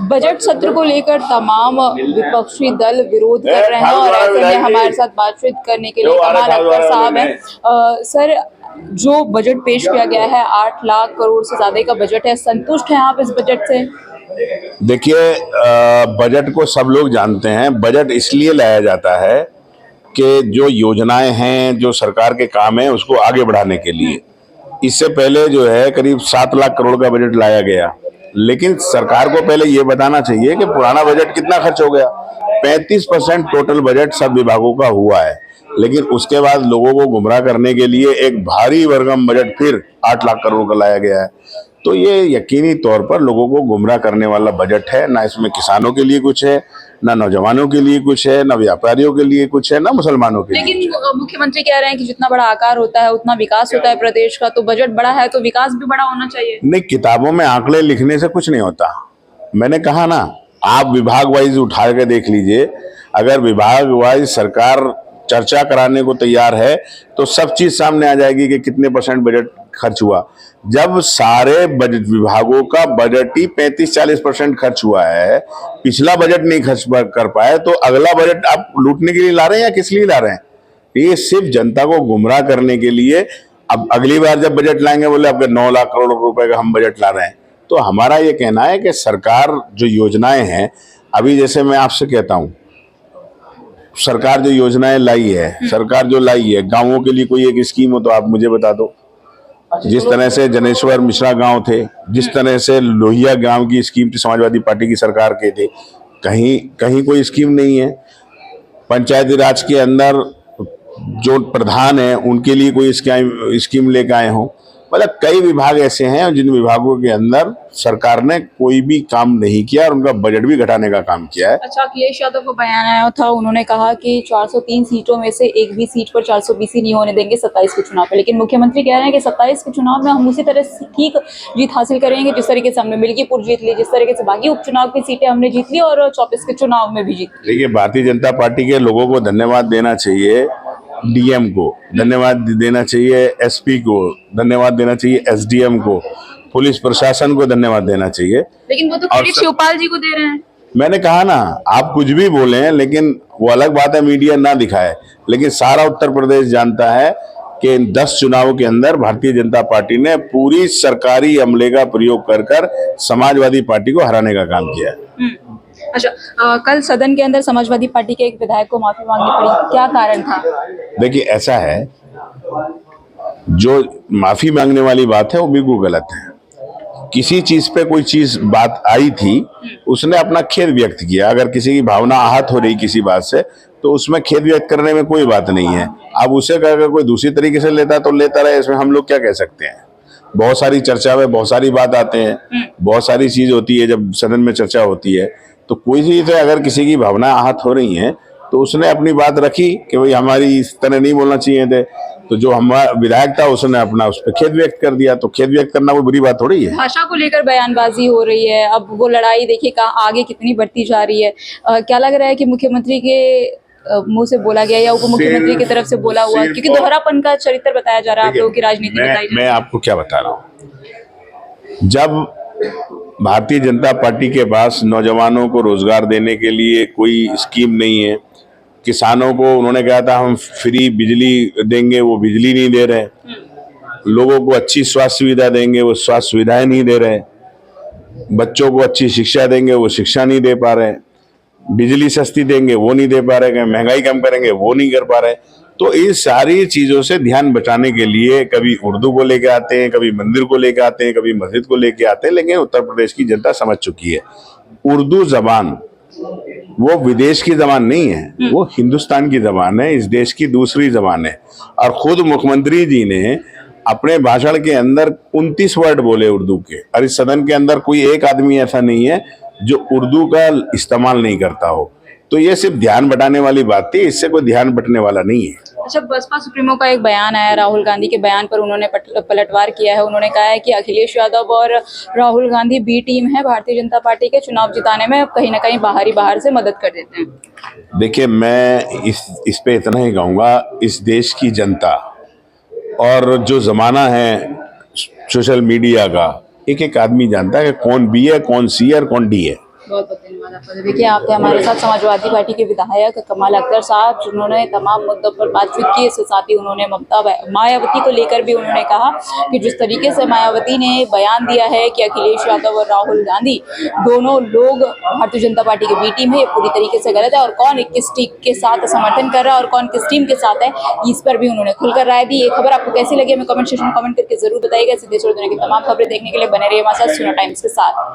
Budget सत्र को लेकर तमाम विपक्षी दल विरोध कर रहे हैं और ऐसे में हमारे साथ बातचीत करने के लिए कमाल अख्तर साहब हैं। सर, जो बजट पेश किया गया है 8 लाख करोड़ से ज्यादा का बजट है, संतुष्ट हैं आप इस बजट से? देखिए, बजट को सब लोग जानते हैं। बजट इसलिए लाया जाता है कि जो योजनाएं हैं, जो सरकार के काम हैं, उसको आगे बढ़ाने के लिए। इससे पहले जो है करीब 7 लाख करोड़ का बजट लाया गया, लेकिन सरकार को पहले ये बताना चाहिए कि पुराना बजट कितना खर्च हो गया। 35% टोटल बजट सब विभागों का हुआ है, लेकिन उसके बाद लोगों को गुमराह करने के लिए एक भारी भरकम बजट फिर 8 लाख करोड़ का लाया गया है। तो ये यकीनी तौर पर लोगों को गुमराह करने वाला बजट है। ना इसमें किसानों के लिए कुछ है, ना नौजवानों के लिए कुछ है, ना व्यापारियों के लिए कुछ है, ना मुसलमानों के लिए। लेकिन मुख्यमंत्री कह रहे हैं कि जितना बड़ा आकार होता है उतना विकास होता है प्रदेश का, तो बजट बड़ा है तो विकास भी बड़ा होना चाहिए। नहीं, किताबों में आंकड़े लिखने से कुछ नहीं होता। मैंने कहा ना, आप विभाग वाइज उठा के देख लीजिए। अगर विभाग वाइज सरकार चर्चा कराने को तैयार है तो सब चीज सामने आ जाएगी कि कितने % बजट खर्च हुआ। जब सारे बजट विभागों का बजट ही 35-40% खर्च हुआ है, पिछला बजट नहीं खर्च कर पाए, तो अगला बजट आप लूटने के लिए ला रहे हैं या किस लिए ला रहे हैं? ये सिर्फ जनता को गुमराह करने के लिए। अब अगली बार जब बजट लाएंगे बोले अब 9 लाख करोड़ रुपए का हम बजट ला रहे हैं। तो हमारा ये कहना है कि सरकार जो योजनाएं हैं, अभी जैसे मैं आपसे कहता हूं, सरकार जो योजनाएं लाई है, सरकार जो लाई है, गांवों के लिए कोई एक स्कीम हो तो आप मुझे बता दो। जिस तरह से जनेश्वर मिश्रा गांव थे, जिस तरह से लोहिया गांव की स्कीम थी समाजवादी पार्टी की सरकार के थे, कहीं कहीं कोई स्कीम नहीं है। पंचायती राज के अंदर जो प्रधान है उनके लिए कोई स्कीम लेकर आए हो। मतलब कई विभाग ऐसे हैं जिन विभागों के अंदर सरकार ने कोई भी काम नहीं किया और उनका बजट भी घटाने का काम किया है। अच्छा, अखिलेश यादव को बयान आया था, उन्होंने कहा कि 403 सीटों में से एक भी सीट पर 420 नहीं होने देंगे 27 के चुनाव पे। लेकिन मुख्यमंत्री कह रहे हैं कि 27 के चुनाव में हम उसी तरह से ठीक जीत हासिल करेंगे जिस तरीके से हमने मिल्कीपुर जीत ली, जिस तरीके से बाकी उपचुनाव की सीटें हमने जीत ली और 24 के चुनाव में भी जीत ली। देखिए, भारतीय जनता पार्टी के लोगों को धन्यवाद देना चाहिए, डीएम को धन्यवाद देना चाहिए, एसपी को धन्यवाद देना चाहिए, एसडीएम को, पुलिस प्रशासन को धन्यवाद देना चाहिए। लेकिन वो तो क्रेडिट शिवपाल जी को दे रहे हैं। मैंने कहा ना, आप कुछ भी बोले, लेकिन वो अलग बात है मीडिया ना दिखाए, लेकिन सारा उत्तर प्रदेश जानता है कि 10 चुनावों के अंदर भारतीय जनता पार्टी ने पूरी सरकारी अमले का प्रयोग कर समाजवादी पार्टी को हराने का काम किया है। अच्छा, कल सदन के अंदर समाजवादी पार्टी के एक विधायक को माफी मांगनी पड़ी, क्या कारण था? देखिए, ऐसा है, जो माफी मांगने वाली बात है वो बिल्कुल गलत है। किसी चीज पे कोई चीज बात आई थी, उसने अपना खेद व्यक्त किया। अगर किसी की भावना आहत हो रही किसी बात से, तो उसमें खेद व्यक्त करने में कोई बात नहीं है। अब उसे अगर कोई दूसरी तरीके से लेता तो लेता रहे, इसमें हम लोग क्या कह सकते हैं। बहुत सारी चर्चा में बहुत सारी बात आते हैं, बहुत सारी चीज होती है जब सदन में चर्चा होती है। तो कोई चीज है, अगर किसी की भावना आहत हो रही है तो उसने अपनी बात रखी कि भाई हमारी इस तरह नहीं बोलना चाहिए थे, तो जो हमारा विधायक था उसने अपना उस पर खेद व्यक्त कर दिया। तो खेद व्यक्त करना कोई बुरी बात थोड़ी है। भाषा को लेकर बयानबाजी हो रही है, अब वो लड़ाई देखिए कहाँ आगे कितनी बढ़ती जा रही है। क्या लग रहा है कि मुख्यमंत्री के मुंह से बोला गया या उप मुख्यमंत्री की तरफ से बोला हुआ, क्योंकि दोहरापन का चरित्र बताया जा रहा है, आप लोगों की राजनीति बताई जा रही है। मैं आपको क्या बता रहा हूँ, जब भारतीय जनता पार्टी के पास नौजवानों को रोजगार देने के लिए कोई स्कीम नहीं है, किसानों को उन्होंने कहा था हम फ्री बिजली देंगे, वो बिजली नहीं दे रहे, लोगों को अच्छी स्वास्थ्य सुविधा देंगे, वो स्वास्थ्य सुविधाएं नहीं दे रहे, बच्चों को अच्छी शिक्षा देंगे, वो शिक्षा नहीं दे पा रहे, बिजली सस्ती देंगे वो नहीं दे पा रहे, महंगाई कम करेंगे वो नहीं कर पा रहे। तो इन सारी चीजों से ध्यान बचाने के लिए कभी उर्दू को लेके आते हैं, कभी मंदिर को लेके आते हैं, कभी मस्जिद को लेके आते हैं। लेकिन उत्तर प्रदेश की जनता समझ चुकी है, उर्दू जबान वो विदेश की जबान नहीं है, वो हिंदुस्तान की जबान है, इस देश की दूसरी जबान है। और खुद मुख्यमंत्री जी ने अपने भाषण के अंदर 29 वर्ड बोले उर्दू के, और इस सदन के अंदर कोई एक आदमी ऐसा नहीं है जो उर्दू का इस्तेमाल नहीं करता हो। तो ये सिर्फ ध्यान बटाने वाली बात थी, इससे कोई ध्यान बटने वाला नहीं है। अच्छा, बसपा सुप्रीमो का एक बयान आया, राहुल गांधी के बयान पर उन्होंने पलटवार किया है। उन्होंने कहा है कि अखिलेश यादव और राहुल गांधी बी टीम है, भारतीय जनता पार्टी के चुनाव जिताने में कहीं ना कहीं बाहर से मदद कर देते हैं। देखिए, मैं इस पे इतना ही कहूँगा, इस देश की जनता और जो जमाना है सोशल मीडिया का, एक एक आदमी जानता है कि कौन बी है, कौन सी है और कौन डी है। बहुत बहुत धन्यवाद आपका। तो देखिए आप थे हमारे साथ समाजवादी पार्टी के विधायक कमाल अख्तर साहब, जिन्होंने तमाम मुद्दों पर बातचीत की। इसके साथ ही उन्होंने मायावती को लेकर भी उन्होंने कहा कि जिस तरीके से मायावती ने बयान दिया है कि अखिलेश यादव और राहुल गांधी दोनों लोग भारतीय जनता पार्टी के बी टीम है, ये पूरी तरीके से गलत है। और कौन किस टीम के साथ समर्थन कर रहा है और कौन किस टीम के साथ है, इस पर भी उन्होंने खुलकर राय दी। ये खबर आपको कैसी लगी हमें कमेंट सेक्शन में कमेंट करके जरूर बताइएगा। सीधे दुनिया की तमाम खबरें देखने के लिए बने रहिए हमारे साथ सुना टाइम्स के साथ।